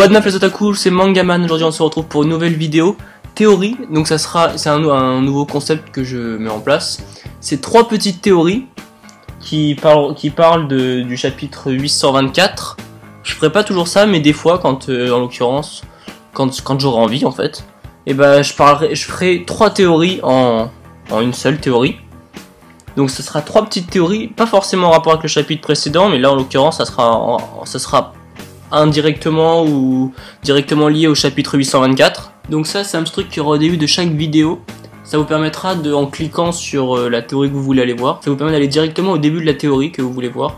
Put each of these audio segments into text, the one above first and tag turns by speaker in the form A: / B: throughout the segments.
A: Quoi de neuf les otaku, c'est Mangaman. Aujourd'hui on se retrouve pour une nouvelle vidéo théorie. Donc c'est un nouveau concept que je mets en place. C'est 3 petites théories qui parlent du chapitre 824. Je ferai pas toujours ça, mais des fois quand en l'occurrence quand j'aurai envie en fait, et ben je ferai 3 théories en une seule théorie. Donc ce sera 3 petites théories, pas forcément en rapport avec le chapitre précédent, mais là en l'occurrence ça sera indirectement ou directement lié au chapitre 824. Donc ça c'est un petit truc qu'il y aura au début de chaque vidéo. Ça vous permettra en cliquant sur la théorie que vous voulez aller voir, ça vous permet d'aller directement au début de la théorie que vous voulez voir,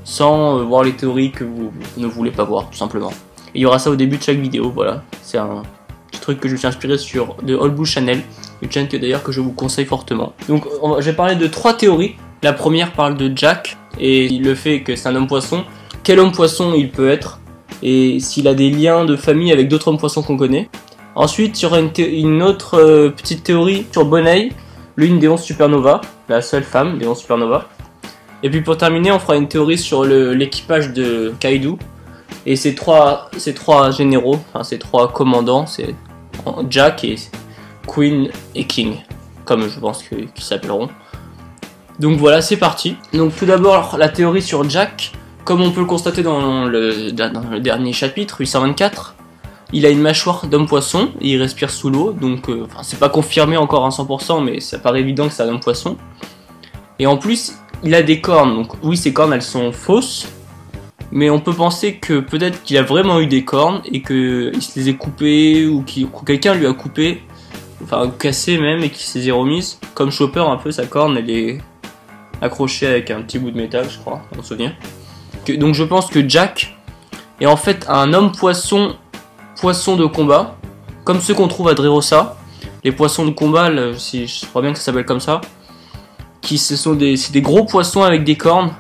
A: sans voir les théories que vous ne voulez pas voir, tout simplement. Et il y aura ça au début de chaque vidéo, voilà. C'est un petit truc que je me suis inspiré de All Blue Channel, une chaîne que d'ailleurs que je vous conseille fortement. Donc je vais parler de 3 théories. La première parle de Jack et le fait que c'est un homme poisson. Quel homme poisson il peut être et s'il a des liens de famille avec d'autres hommes poissons qu'on connaît. Ensuite, il y aura une autre petite théorie sur Bonai, l'une des 11 supernovas, la seule femme des 11 supernovas. Et puis pour terminer, on fera une théorie sur l'équipage de Kaido et ces trois généraux, enfin ces 3 commandants, c'est Jack et Queen et King, comme je pense qu'ils s'appelleront. Donc voilà, c'est parti. Donc tout d'abord, la théorie sur Jack. Comme on peut le constater dans le dernier chapitre, 824, il a une mâchoire d'homme poisson et il respire sous l'eau, donc c'est pas confirmé encore à 100%, mais ça paraît évident que c'est un homme poisson. Et en plus, il a des cornes, donc oui, ces cornes elles sont fausses, mais on peut penser que peut-être qu'il a vraiment eu des cornes et qu'il se les ait coupées ou que quelqu'un lui a coupé, enfin cassé même, et qu'il se les ait remises. Comme Chopper, un peu, sa corne elle est accrochée avec un petit bout de métal, je crois, dans mon souvenir. Donc je pense que Jack est en fait un homme poisson de combat, comme ceux qu'on trouve à Dressrosa. Les poissons de combat, si je crois bien que ça s'appelle comme ça, c'est des gros poissons avec des cornes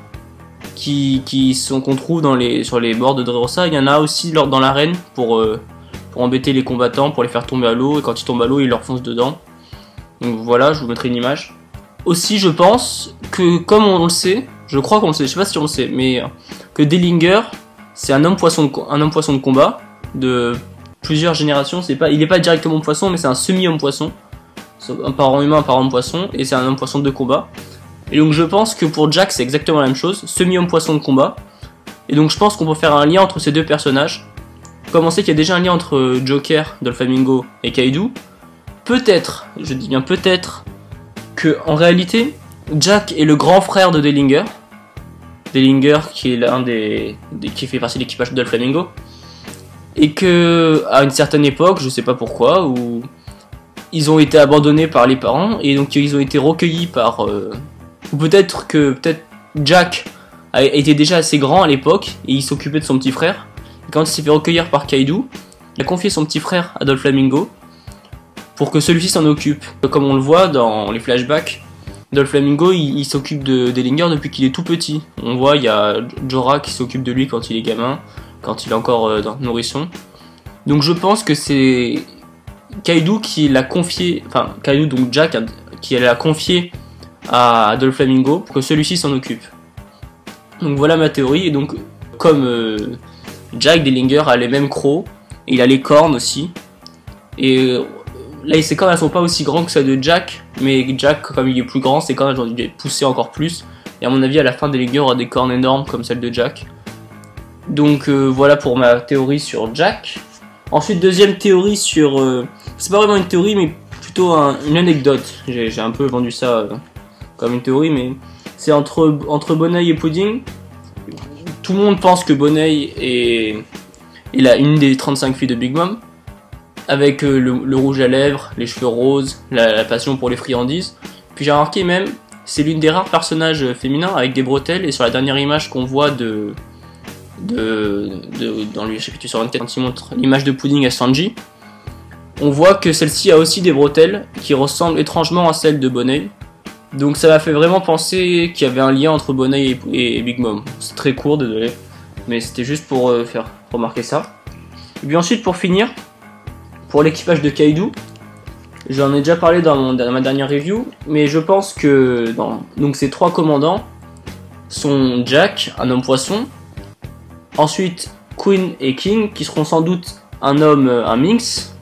A: qu'on trouve sur les bords de Dressrosa. Il y en a aussi dans l'arène pour embêter les combattants, pour les faire tomber à l'eau, et quand ils tombent à l'eau, ils leur foncent dedans. Donc voilà, je vous mettrai une image. Aussi, je pense que, comme on le sait, je crois qu'on le sait, je sais pas si on le sait, mais que Dellinger, c'est un homme poisson de combat de plusieurs générations. Il n'est pas directement poisson, mais c'est un semi-homme poisson, un parent humain, un parent poisson, et c'est un homme poisson de combat. Et donc je pense que pour Jack c'est exactement la même chose, semi-homme poisson de combat. Et donc je pense qu'on peut faire un lien entre ces deux personnages. Comme on sait qu'il y a déjà un lien entre Joker, Doflamingo et Kaido, peut-être, je dis bien peut-être, que en réalité Jack est le grand frère de Dellinger. Dellinger qui est qui fait partie de l'équipage de Doflamingo. Et que à une certaine époque, je sais pas pourquoi, où ils ont été abandonnés par les parents et donc ils ont été recueillis par ou peut-être Jack était déjà assez grand à l'époque et il s'occupait de son petit frère. Et quand il s'est fait recueillir par Kaido, il a confié son petit frère à Doflamingo pour que celui-ci s'en occupe. Comme on le voit dans les flashbacks, Doflamingo il s'occupe de Dellinger depuis qu'il est tout petit. On voit il y a Jorah qui s'occupe de lui quand il est gamin, quand il est encore dans nourrisson. Donc je pense que c'est Kaido qui l'a confié, enfin Kaido donc Jack qui l'a confié à Doflamingo pour que celui-ci s'en occupe. Donc voilà ma théorie. Et donc comme Jack, Dellinger a les mêmes crocs, et il a les cornes aussi. Et là ses cornes elles sont pas aussi grandes que celles de Jack, mais Jack comme il est plus grand, ses cornes elles ont dû pousser encore plus. Et à mon avis à la fin Dellinger aura des cornes énormes comme celles de Jack. Donc voilà pour ma théorie sur Jack. Ensuite deuxième théorie sur... c'est pas vraiment une théorie mais plutôt une anecdote. J'ai un peu vendu ça comme une théorie, mais c'est entre Bonai et Pudding. Tout le monde pense que Bonai est une des 35 filles de Big Mom, avec le rouge à lèvres, les cheveux roses, la passion pour les friandises. Puis j'ai remarqué même, c'est l'une des rares personnages féminins avec des bretelles, et sur la dernière image qu'on voit dans le chapitre 24, quand il montre l'image de Pudding à Sanji, on voit que celle-ci a aussi des bretelles qui ressemblent étrangement à celles de Bonai. Donc ça m'a fait vraiment penser qu'il y avait un lien entre Bonai et Big Mom. C'est très court, désolé, mais c'était juste pour faire remarquer ça. Et puis ensuite, pour finir, pour l'équipage de Kaido, j'en ai déjà parlé dans ma dernière review, mais je pense que donc ces 3 commandants sont Jack, un homme poisson, ensuite Queen et King, qui seront sans doute un homme, un minx,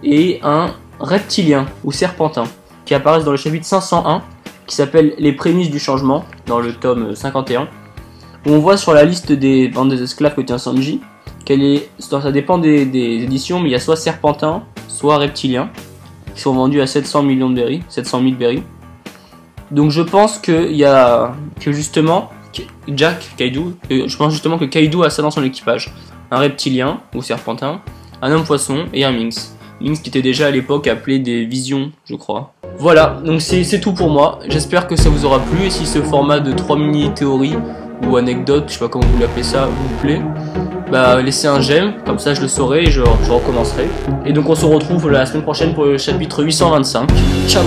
A: et un reptilien ou serpentin, qui apparaissent dans le chapitre 501, qui s'appelle Les prémices du changement, dans le tome 51, où on voit sur la liste des bandes des esclaves que tient Sanji, ça dépend des éditions, mais il y a soit serpentin, soit reptilien, qui sont vendus à 700 millions de berries, 700 000 berries. Donc je pense que justement je pense justement que Kaido a ça dans son équipage, un reptilien ou serpentin, un homme poisson et un minx. Minx qui était déjà à l'époque appelé des visions, je crois. Voilà, donc c'est tout pour moi. J'espère que ça vous aura plu, et si ce format de 3 mini théories ou anecdotes, je sais pas comment vous l'appelez ça, vous plaît, bah laissez un j'aime, comme ça je le saurai et je recommencerai. Et donc on se retrouve la semaine prochaine pour le chapitre 825. Ciao.